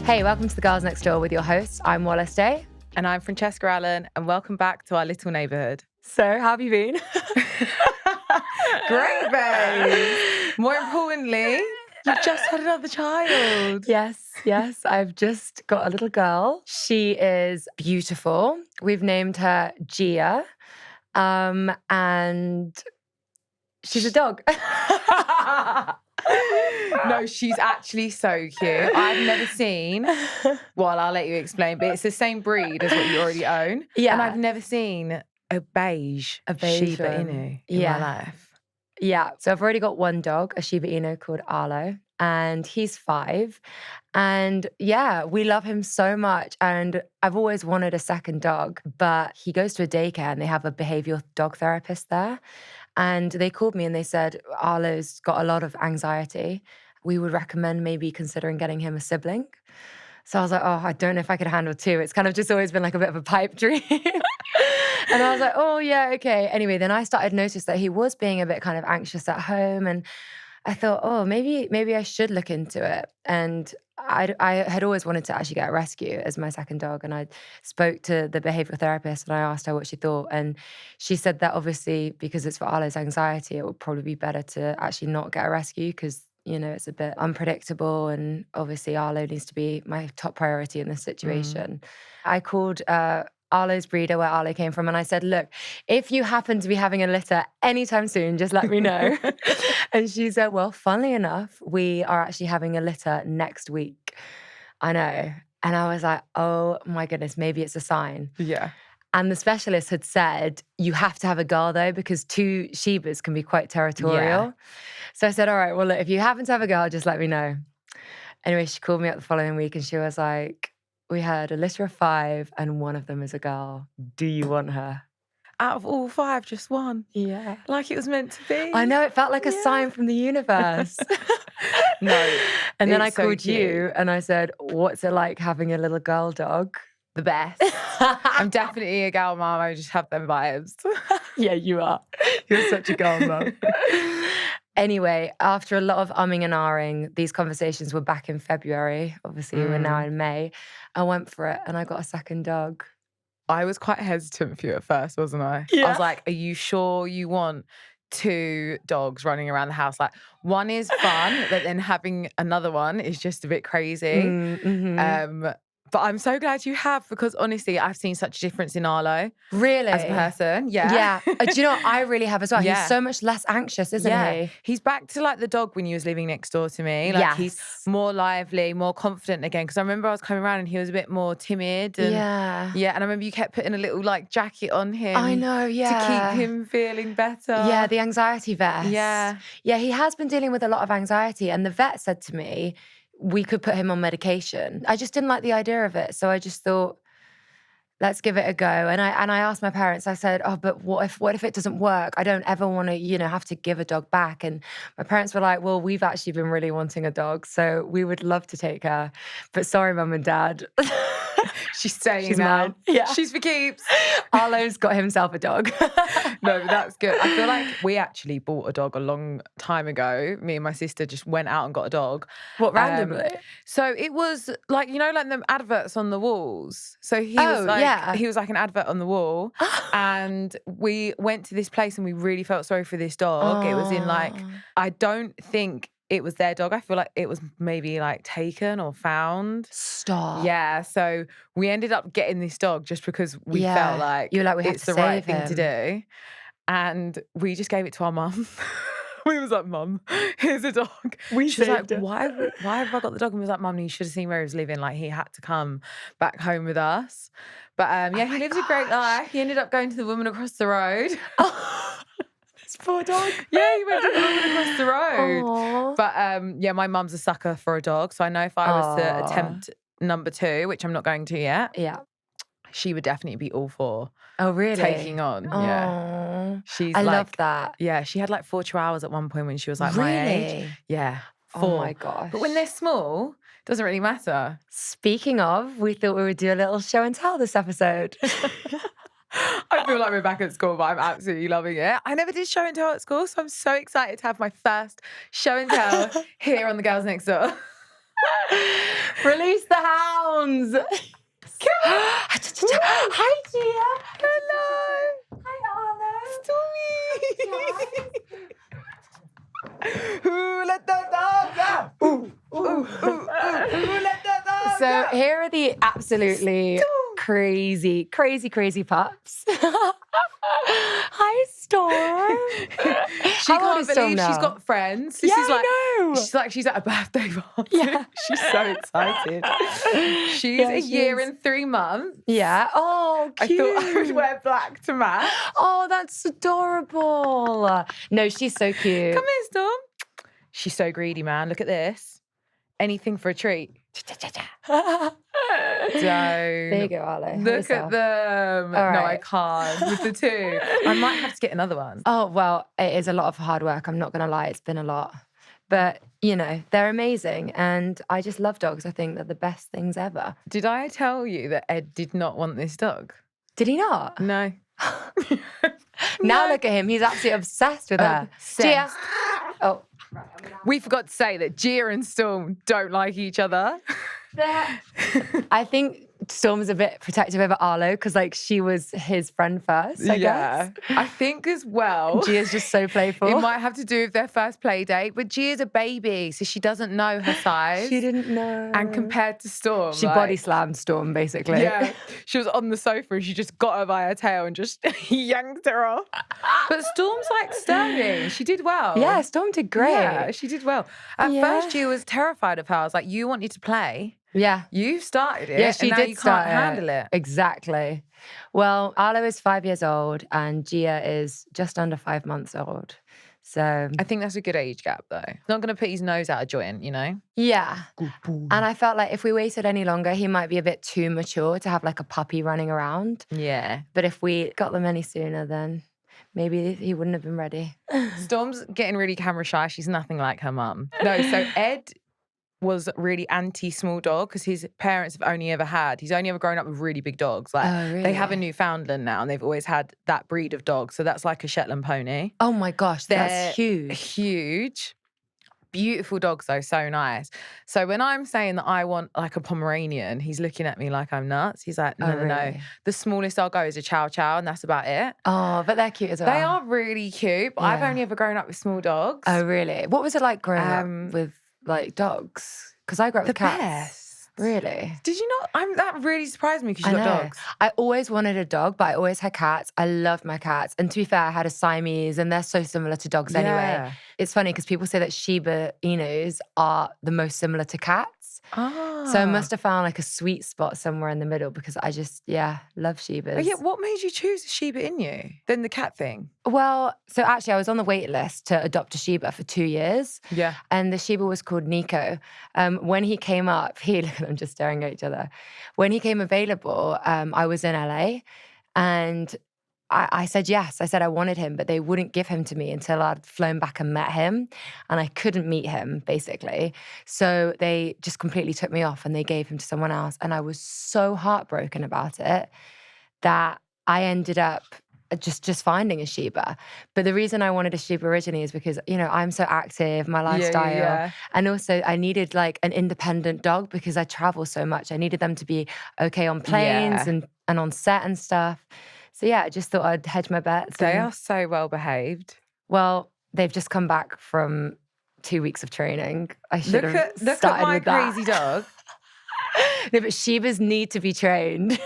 Hey, welcome to the Girls Next Door with your hosts. I'm Wallis Day. And I'm Francesca Allen, and welcome back to our little neighbourhood. So, how have you been? Great, babe. More importantly, you've just had another child. Yes. I've just got a little girl. She is beautiful. We've named her Gia, and she's a dog. No, she's actually so cute. I've never seen, well, I'll let you explain, but it's the same breed as what you already own. Yeah. And I've never seen a beige Shiba Inu in my life. Yeah. So I've already got one dog, a Shiba Inu called Arlo, and he's 5. And yeah, we love him so much. And I've always wanted a second dog, but he goes to a daycare and they have a behavioral dog therapist there. And they called me and they said, Arlo's got a lot of anxiety. We would recommend maybe considering getting him a sibling. So I was like, oh, I don't know if I could handle 2. It's kind of just always been like a bit of a pipe dream. And I was like, oh, yeah, okay. Anyway, then I started to notice that he was being a bit kind of anxious at home. And I thought, oh, maybe I should look into it. And I had always wanted to actually get a rescue as my second dog. And I spoke to the behavioral therapist and I asked her what she thought. And she said that obviously because it's for Arlo's anxiety, it would probably be better to actually not get a rescue because, you know, it's a bit unpredictable. And obviously Arlo needs to be my top priority in this situation. I called Arlo's breeder, where Arlo came from, and I said, look, if you happen to be having a litter anytime soon, just let me know. And she said, well, funnily enough, we are actually having a litter next week. I know. And I was like, oh my goodness, maybe it's a sign. Yeah. And the specialist had said, you have to have a girl though, because 2 Shibas can be quite territorial. Yeah. So I said, all right, well, look, if you happen to have a girl, just let me know. Anyway, she called me up the following week and she was like, we had a litter of 5 and one of them is a girl. Do you want her? Out of all 5, just one. Yeah. Like it was meant to be. I know, it felt like a sign from the universe. No. And then I called you and I said, what's it like having a little girl dog? The best. I'm definitely a gal mom. I just have them vibes. Yeah, you are. You're such a girl mom. Anyway, after a lot of umming and ahhing, these conversations were back in February. Obviously, we're now in May. I went for it and I got a second dog. I was quite hesitant for you at first, wasn't I? Yeah. I was like, are you sure you want 2 dogs running around the house? Like, one is fun, but then having another one is just a bit crazy. But I'm so glad you have, because honestly, I've seen such a difference in Arlo. Really? As a person, yeah. Yeah. Do you know what I really have as well? Yeah. He's so much less anxious, isn't he? He's back to like the dog when you was living next door to me. Like he's more lively, more confident again. Because I remember I was coming around and he was a bit more timid. And, yeah. And I remember you kept putting a little like jacket on him. I know, yeah. To keep him feeling better. Yeah, the anxiety vest. Yeah. Yeah, he has been dealing with a lot of anxiety. And the vet said to me, we could put him on medication. I just didn't like the idea of it. So I just thought, let's give it a go. And I asked my parents, I said, oh, but what if it doesn't work? I don't ever want to, have to give a dog back. And my parents were like, well, we've actually been really wanting a dog, so we would love to take her. But sorry, Mum and Dad. She's staying She's now. mine. Yeah. She's for keeps. Arlo's got himself a dog. No, but that's good. I feel like we actually bought a dog a long time ago. Me and my sister just went out and got a dog. What, randomly? So it was like, like them adverts on the walls. So he was like an advert on the wall. And we went to this place and we really felt sorry for this dog. It was in like, I don't think it was their dog. I feel like it was maybe like taken or found. Stop. Yeah. So we ended up getting this dog just because we felt like, we have it's to the right save thing to do. And we just gave it to our mum. We was like, Mum, here's a dog. She was like, why have I got the dog? And we was like, Mum, you should have seen where he was living. Like, he had to come back home with us. But he lives a great life. He ended up going to the woman across the road. This poor dog. Yeah, he went to the woman across the road. Aww. But my mum's a sucker for a dog. So I know if I was to attempt number 2, which I'm not going to yet. Yeah. She would definitely be all for taking on. Aww. Yeah. I love that. Yeah, she had like 4 chihuahuas at one point when she was like my age. Yeah. 4. Oh my gosh. But when they're small, it doesn't really matter. Speaking of, we thought we would do a little show and tell this episode. I feel like we're back at school, but I'm absolutely loving it. I never did show and tell at school, so I'm so excited to have my first show and tell here on the Girls Next Door. Release the hounds. Hi, Gia. Hello. Hi, Arlo. Stormy. Who let the dogs out? Ooh. Who let the dogs So out? here are the absolutely crazy pups. Hi, Storm. She How old can't is Storm believe now? she's got friends. Yeah, I know. She's at a birthday party. Yeah. She's so excited. She's a year and 3 months. Yeah. Oh, cute. I thought I would wear black to match. Oh, that's adorable. No, she's so cute. Come here, Storm. She's so greedy, man. Look at this. Anything for a treat. There you go, Arlo. Look at them. All No, right. I can't. With the two. I might have to get another one. Oh, well, it is a lot of hard work. I'm not going to lie. It's been a lot. But, you know, they're amazing. And I just love dogs. I think they're the best things ever. Did I tell you that Ed did not want this dog? Did he not? No. Now look at him. He's absolutely obsessed with her. Gia. Oh. We forgot to say that Gia and Storm don't like each other. I think Storm's a bit protective over Arlo because, like, she was his friend first, I guess. I think as well. Gia's just so playful. It might have to do with their first play date, but Gia's a baby, so she doesn't know her size. She didn't know. And compared to Storm, She body slammed Storm, basically. Yeah, she was on the sofa and she just got her by her tail and just yanked her off. But Storm's like sturdy. She did well. Yeah, Storm did great. Yeah, she did well. At first, Gia was terrified of her. I was like, you wanted to play. Yeah. You started it. Yeah, she and now did you start can't handle it. Exactly. Well, Arlo is 5 years old and Gia is just under 5 months old. So I think that's a good age gap, though. Not going to put his nose out of joint, you know? yeah. And I felt like if we waited any longer, he might be a bit too mature to have like a puppy running around. Yeah. But if we got them any sooner, then maybe he wouldn't have been ready. Storm's getting really camera shy. She's nothing like her mum. No, so Ed was really anti-small dog because his parents have he's only ever grown up with really big dogs. Like they have a Newfoundland now and they've always had that breed of dog. So that's like a Shetland pony. Oh my gosh, that's huge. Huge. Beautiful dogs though, so nice. So when I'm saying that I want like a Pomeranian, he's looking at me like I'm nuts. He's like, no. The smallest I'll go is a Chow Chow and that's about it. Oh, but they're cute as well. They are really cute, but I've only ever grown up with small dogs. Oh, really? What was it like growing up with like dogs? Because I grew up with cats. Best. Really? Did you not? That really surprised me because you got dogs. I always wanted a dog, but I always had cats. I loved my cats. And to be fair, I had a Siamese and they're so similar to dogs anyway. It's funny because people say that Shiba Inus are the most similar to cats. Oh. So I must have found like a sweet spot somewhere in the middle because I just, love Shibas. Oh, yeah, what made you choose a Shiba Inu than the cat thing? Well, so actually I was on the wait list to adopt a Shiba for 2 years. Yeah. And the Shiba was called Nico. When he came up, look at them just staring at each other. When he came available, I was in LA and I said yes. I said I wanted him, but they wouldn't give him to me until I'd flown back and met him. And I couldn't meet him, basically. So they just completely took me off and they gave him to someone else. And I was so heartbroken about it that I ended up just finding a Shiba. But the reason I wanted a Shiba originally is because, you know, I'm so active, my lifestyle. Yeah. And also I needed like an independent dog because I travel so much. I needed them to be okay on planes and on set and stuff. So yeah, I just thought I'd hedge my bets. They are so well behaved. Well, they've just come back from 2 weeks of training. I should have Look started at my with that. crazy dog. No, but Shibas need to be trained.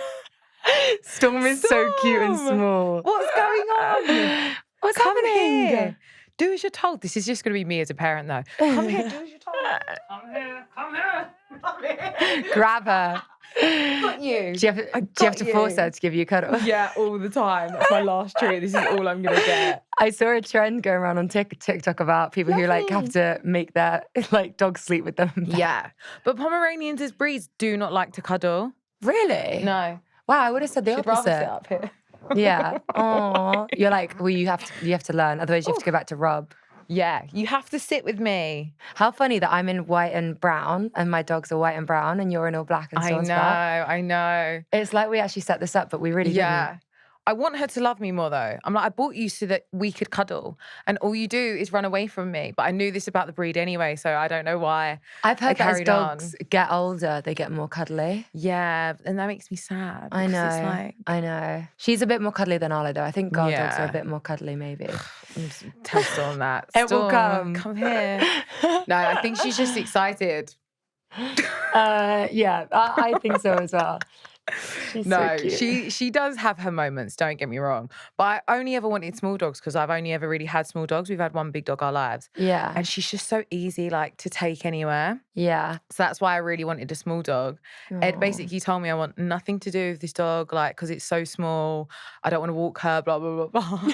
Storm is so cute and small. What's going on? What's Come happening? here. Do as you're told. This is just going to be me as a parent, though. Come here, do as you're told. Come here, come here, come here. Grab her. Got you. Do you have to force her to give you a cuddle? Yeah, all the time. That's my last treat. This is all I'm going to get. I saw a trend going around on TikTok about people who like have to make their like dogs sleep with them. Yeah. But Pomeranians as breeds do not like to cuddle. Really? No. Wow, I would have said the Should rather opposite. sit up here. Yeah. Oh, you're like, well, you have to learn. Otherwise, you have to go back to Rob. Yeah, you have to sit with me. How funny that I'm in white and brown, and my dogs are white and brown, and you're in all black and Storm's black. I know. It's like we actually set this up, but we really didn't. I want her to love me more though. I'm like, I bought you so that we could cuddle, and all you do is run away from me. But I knew this about the breed anyway, so I don't know why. I've heard I that as carried on. dogs get older, they get more cuddly. Yeah, and that makes me sad. I know. It's like... I know. She's a bit more cuddly than Arlo though. I think guard dogs are a bit more cuddly maybe. Tell Storm that. It will Storm, come. come here. No, I think she's just excited. Yeah, I think so as well. She's so cute. She does have her moments, don't get me wrong. But I only ever wanted small dogs because I've only ever really had small dogs. We've had one big dog our lives. Yeah. And she's just so easy, like, to take anywhere. Yeah. So that's why I really wanted a small dog. Aww. Ed basically told me I want nothing to do with this dog, like, because it's so small. I don't want to walk her, blah, blah, blah, blah.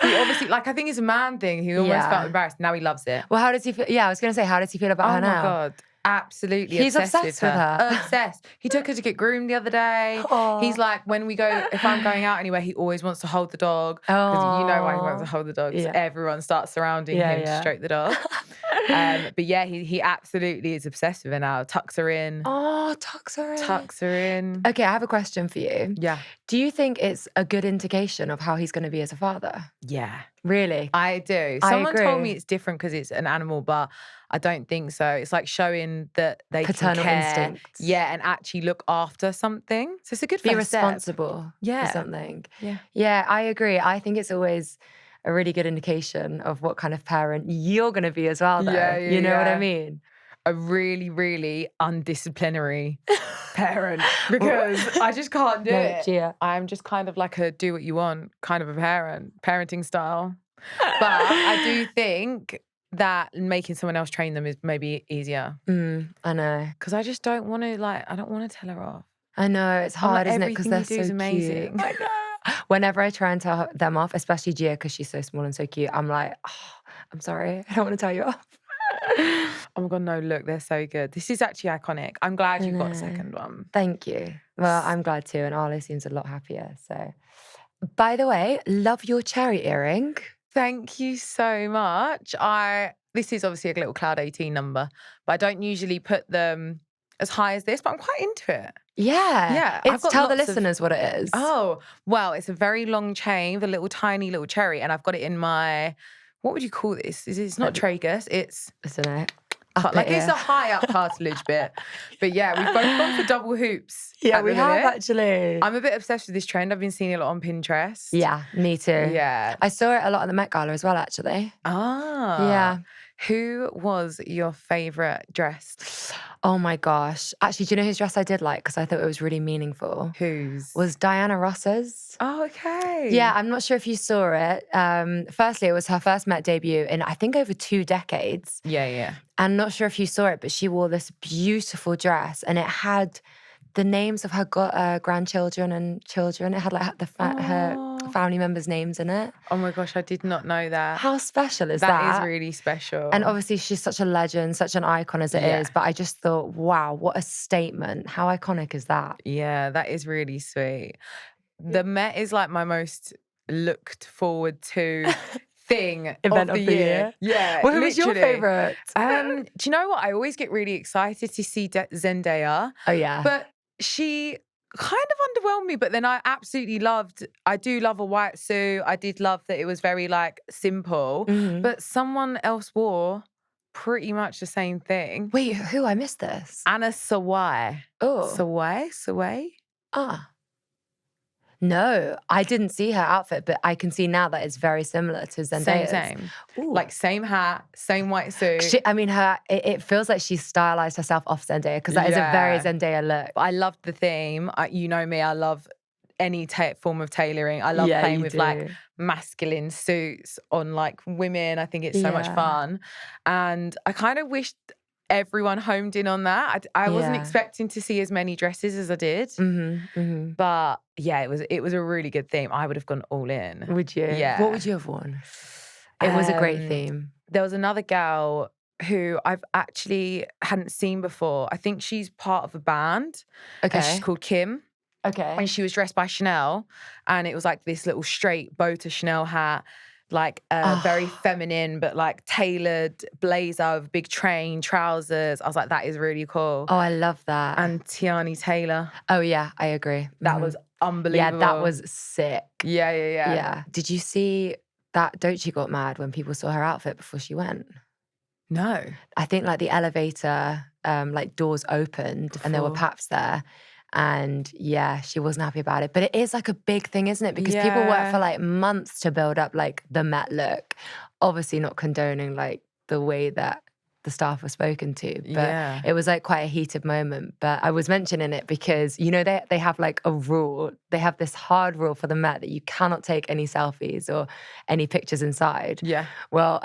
He obviously, like, I think it's a man thing. He almost felt embarrassed. Now he loves it. Well, how does he feel? Yeah, I was going to say, how does he feel about her now? Oh, my God. Absolutely He's obsessed with her. Obsessed. He took her to get groomed the other day. Aww. He's like, when we go, if I'm going out anywhere, he always wants to hold the dog. Because you know why he wants to hold the dog. Yeah. Everyone starts surrounding him to stroke the dog. But yeah, he absolutely is obsessed with her now. Tucks her in. Oh, tucks her in. Tucks her in. Okay, I have a question for you. Yeah. Do you think it's a good indication of how he's going to be as a father? Yeah. Really? I do. Someone told me it's different because it's an animal, but I don't think so. It's like showing that they paternal can care, instincts. Yeah, and actually look after something. So it's a good be first step. responsible for something. Yeah. Yeah, I agree. I think it's always a really good indication of what kind of parent you're going to be as well, though. Yeah, you know what I mean? A really, really undisciplinary parent, because I just can't do it. Yeah. I'm just kind of like a do what you want kind of a parenting style. But I do think that making someone else train them is maybe easier. I know. Because I just don't want to, I don't want to tell her off. I know, it's hard, isn't it? Because they're so amazing. Cute. I know. Whenever I try and tell them off, especially Gia, because she's so small and so cute, I'm like, oh, I'm sorry, I don't want to tell you off. Oh my God, no, look, they're so good. This is actually iconic. I'm glad you got a second one. Thank you. Well, I'm glad too. And Arlo seems a lot happier. So, by the way, love your cherry earring. Thank you so much. This is obviously a little Cloud 18 number, but I don't usually put them as high as this, but I'm quite into it. Yeah. Yeah. Tell the listeners what it is. Oh, well, it's a very long chain with a tiny little cherry, and I've got it in my, what would you call this? It's not tragus, it's... I don't know. It's a high up cartilage bit. But yeah, we've both gone for double hoops. Yeah, we have actually. I'm a bit obsessed with this trend. I've been seeing it a lot on Pinterest. Yeah, me too. Yeah. I saw it a lot at the Met Gala as well, actually. Ah. Yeah. Who was your favourite dress? Oh my gosh. Actually, do you know whose dress I did like? Because I thought it was really meaningful. Whose? Was Diana Ross's. Oh, okay. Yeah, I'm not sure if you saw it. Firstly, it was her first Met debut in, I think, over 2 decades. Yeah. I'm not sure if you saw it, but she wore this beautiful dress and it had the names of her grandchildren and children. It had like her family members' names in it. Oh my gosh, I did not know that. How special is that? That is really special. And obviously she's such a legend, such an icon as it is, but I just thought, wow, what a statement. How iconic is that? Yeah, that is really sweet. The Met is like my most looked forward to thing event of the year. Yeah. Well, who was your favourite? Do you know what? I always get really excited to see Zendaya. Oh, yeah. But she kind of underwhelmed me, but then I do love a white suit. I did love that it was very simple, but someone else wore pretty much the same thing. Wait, who? I missed this. Anna Sawai. Oh. Sawai? Ah. No, I didn't see her outfit, but I can see now that it's very similar to Zendaya's. Same. Same hat, same white suit. It feels like she stylized herself off Zendaya because that is a very Zendaya look. I loved the theme. You know me, I love any form of tailoring. I love playing with masculine suits on women. I think it's so much fun. And I kind of wished everyone homed in on that. I wasn't expecting to see as many dresses as I did. But yeah, it was a really good theme. I would have gone all in. Would you? Yeah. What would you have worn? It was a great theme. There was another gal who I've actually hadn't seen before. I think she's part of a band. Okay. She's called Kim. Okay. And she was dressed by Chanel, and it was this little straight bow to Chanel hat. Very feminine, but tailored blazer with big train, trousers. I was like, that is really cool. Oh, I love that. And Tiani Taylor. Oh, yeah, I agree. That was unbelievable. Yeah, that was sick. Yeah. Did you see that Doechii got mad when people saw her outfit before she went? No. I think like the elevator, like doors opened and there were paps there. And yeah, she wasn't happy about it. But it is like a big thing, isn't it? Because people work for like months to build up like the Met look. Obviously not condoning like the way that the staff were spoken to, but it was like quite a heated moment. But I was mentioning it because, you know, they have like a rule. They have this hard rule for the Met that you cannot take any selfies or any pictures inside. Yeah. Well,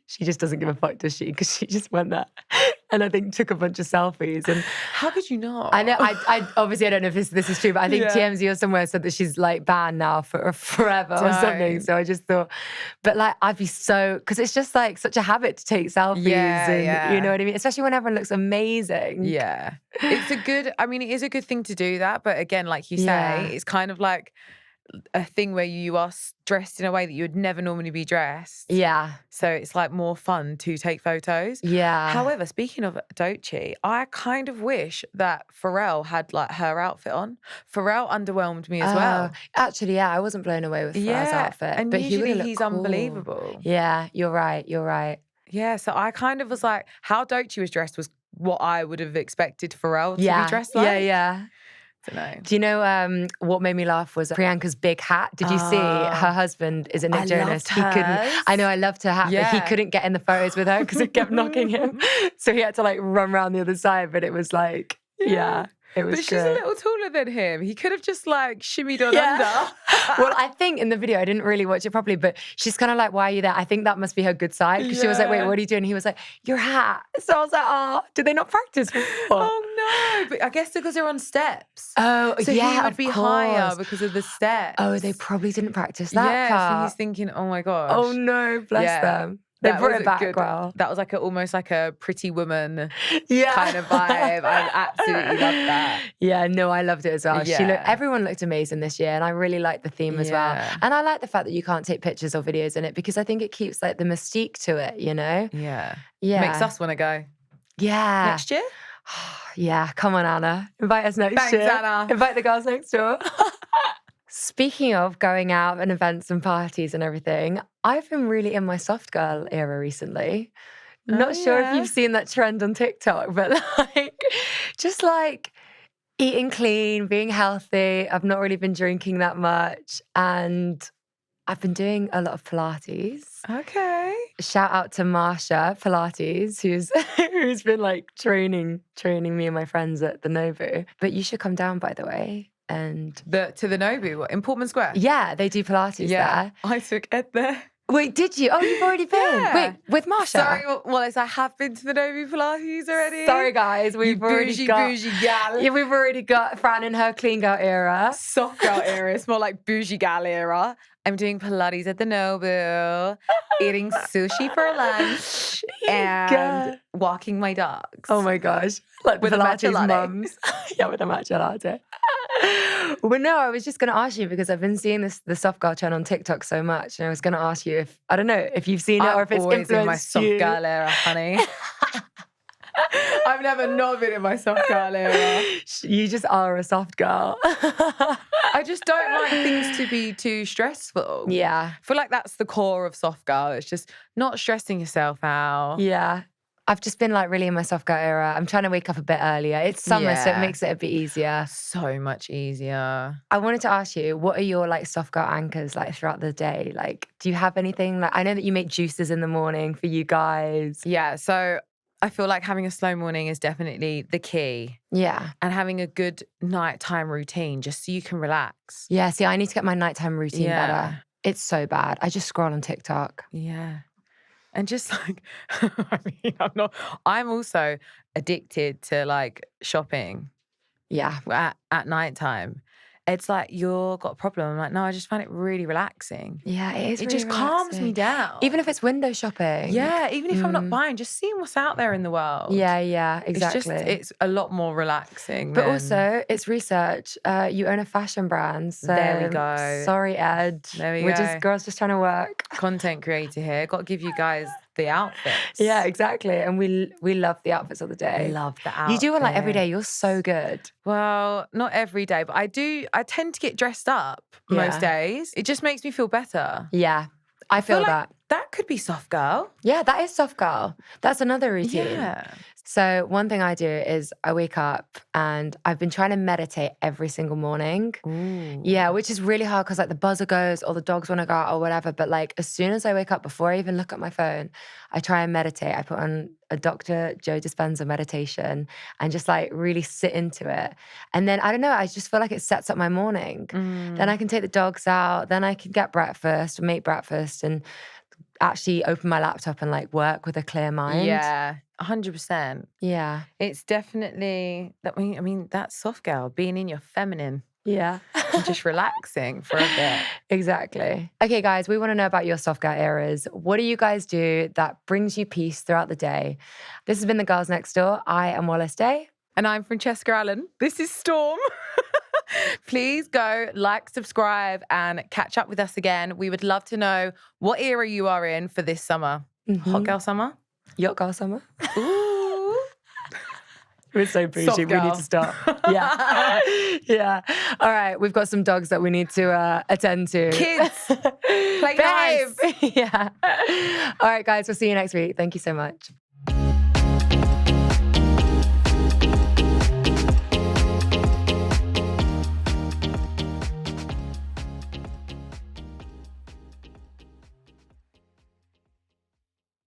she just doesn't give a fuck, does she? Because she just went there and I think took a bunch of selfies. And how could you not? I know, I obviously I don't know if this is true, but I think TMZ or somewhere said that she's like banned now for forever or something. So I just thought, but like I'd be so, because it's just like such a habit to take selfies and you know what I mean? Especially when everyone looks amazing. Yeah. It is a good thing to do that. But again, like you say, it's kind of like a thing where you are dressed in a way that you would never normally be dressed. Yeah. So it's like more fun to take photos. Yeah. However, speaking of Doechii, I kind of wish that Pharrell had like her outfit on. Pharrell underwhelmed me as well. Actually, I wasn't blown away with Pharrell's outfit. And but usually he's cool. Unbelievable. Yeah, you're right. Yeah, so I kind of was like, how Doechii was dressed was what I would have expected Pharrell to be dressed like. Yeah. Don't know. Do you know what made me laugh was Priyanka's big hat? Did you see her husband? Is it Nick Jonas? He couldn't. I know, I loved her hat, but he couldn't get in the photos with her because it kept knocking him. So he had to like run around the other side. But it was like, it was. But she's a little taller than him. He could have just like shimmied on under. Well, I think in the video, I didn't really watch it properly, but she's kind of like, why are you there? I think that must be her good side. Because she was like, wait, what are you doing? And he was like, your hat. So I was like, oh, did they not practice before? Oh, no. But I guess because they're on steps. Oh, so he would be higher because of the steps. Oh, they probably didn't practice that part. So he's thinking, oh my gosh. Oh no, bless them. They brought it back well. That was like almost like a Pretty Woman kind of vibe. I absolutely loved that. Yeah, no, I loved it as well. Everyone looked amazing this year and I really liked the theme as well. And I like the fact that you can't take pictures or videos in it because I think it keeps like the mystique to it, you know? Yeah. Makes us want to go. Yeah. Next year? Yeah, come on, Anna. Invite us next year. Thanks, Anna. Invite the girls next door. Speaking of going out and events and parties and everything, I've been really in my soft girl era recently. Not sure if you've seen that trend on TikTok, but like, just like eating clean, being healthy. I've not really been drinking that much. And I've been doing a lot of Pilates. Okay. Shout out to Marsha Pilates, who's been like training me and my friends at the Nobu. But you should come down, by the way. And to the Nobu, what, in Portman Square? Yeah, they do Pilates there. I took Ed there. Wait, did you? Oh, you've already been? Wait, with Marsha? Sorry, Wallace, I have been to the Nobu Pilates already. Sorry, guys, we've already got bougie gal. Yeah, we've already got Fran in her clean girl era. Soft girl era. It's more like bougie gal era. I'm doing Pilates at the Nobu, eating sushi for lunch, and walking my dogs. Oh my gosh. Like with Pilates mums. Yeah, with a matcha latte. Well, no, I was just going to ask you because I've been seeing the soft girl trend on TikTok so much. And I was going to ask you if, I don't know, if you've seen it or if it's influenced you. I'm always in my soft girl era, honey. I've never not been in my soft girl era. You just are a soft girl. I just don't like things to be too stressful. Yeah. I feel like that's the core of soft girl. It's just not stressing yourself out. Yeah. I've just been like really in my soft girl era. I'm trying to wake up a bit earlier. It's summer, so it makes it a bit easier. So much easier. I wanted to ask you, what are your like soft girl anchors like throughout the day? Like, do you have anything? Like, I know that you make juices in the morning for you guys. Yeah, so I feel like having a slow morning is definitely the key. Yeah. And having a good nighttime routine just so you can relax. Yeah, see, I need to get my nighttime routine better. It's so bad. I just scroll on TikTok. Yeah. And just like, I mean, I'm also addicted to like shopping. Yeah. At nighttime. It's like, you've got a problem. I'm like, no, I just find it really relaxing. Yeah, it is. It really just calms me down. Even if it's window shopping. Yeah, even if I'm not buying, just seeing what's out there in the world. Yeah, exactly. It's a lot more relaxing. But also, it's research. You own a fashion brand. So there we go. Sorry, Ed. There we We're go. just girls just trying to work. Content creator here. Got to give you guys the outfits. Yeah, exactly. And we love the outfits of the day. Love the outfits. You do one like every day. You're so good. Well, not every day, but I tend to get dressed up most days. It just makes me feel better. Yeah, I feel like that. That could be soft girl. Yeah, that is soft girl. That's another routine. Yeah. So one thing I do is I wake up and I've been trying to meditate every single morning. Ooh. Yeah, which is really hard because like the buzzer goes or the dogs want to go out or whatever. But like as soon as I wake up, before I even look at my phone, I try and meditate. I put on a Dr. Joe Dispenza meditation and just like really sit into it. And then I don't know, I just feel like it sets up my morning. Then I can take the dogs out. Then I can get breakfast or make breakfast and actually open my laptop and like work with a clear mind. Yeah, 100%. Yeah. It's definitely, I mean, that's soft girl, being in your feminine. Yeah. And just relaxing for a bit. Exactly. Okay, guys, we want to know about your soft girl eras. What do you guys do that brings you peace throughout the day? This has been The Girls Next Door. I am Wallis Day. And I'm Francesca Allen. This is Storm. Please go like, subscribe, and catch up with us again. We would love to know what era you are in for this summer. Hot girl summer? Yacht girl summer? Ooh. We're so bougie. We need to stop. Yeah. Yeah. All right. We've got some dogs that we need to attend to. Kids. Play nice. Yeah. All right, guys. We'll see you next week. Thank you so much.